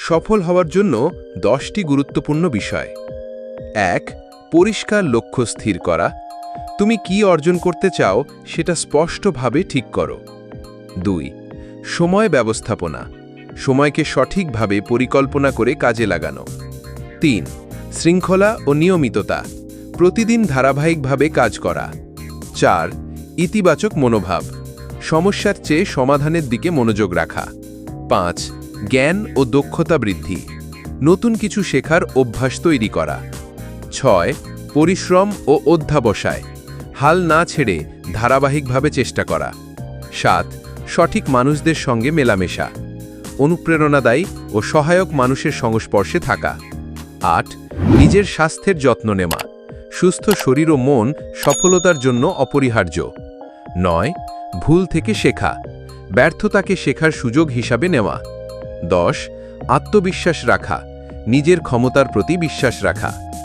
সফল হওয়ার জন্য 10টি গুরুত্বপূর্ণ বিষয়। 1. পরিষ্কার লক্ষ্য স্থির করা। তুমি কি অর্জন করতে চাও সেটা স্পষ্টভাবে ঠিক করো। 2. সময় ব্যবস্থাপনা। সময়কে সঠিকভাবে পরিকল্পনা করে কাজে লাগানো। 3. শৃঙ্খলা ও নিয়মিততা। প্রতিদিন ধারাবাহিকভাবে কাজ করা। 4. ইতিবাচক মনোভাব। সমস্যার চেয়ে সমাধানের দিকে মনোযোগ রাখা। 5. জ্ঞান ও দক্ষতা বৃদ্ধি। নতুন কিছু শেখার অভ্যাস তৈরি করা। 6. পরিশ্রম ও অধ্যবসায়। হাল না ছেড়ে ধারাবাহিকভাবে চেষ্টা করা। 7. সঠিক মানুষদের সঙ্গে মেলামেশা। অনুপ্রেরণাদায়ী ও সহায়ক মানুষের সংস্পর্শে থাকা। 8. নিজের স্বাস্থ্যের যত্ন নেওয়া। সুস্থ শরীর ও মন সফলতার জন্য অপরিহার্য। 9. ভুল থেকে শেখা। ব্যর্থতাকে শেখার সুযোগ হিসাবে নেওয়া। 10. আত্মবিশ্বাস রাখা। নিজের ক্ষমতার প্রতি বিশ্বাস রাখা।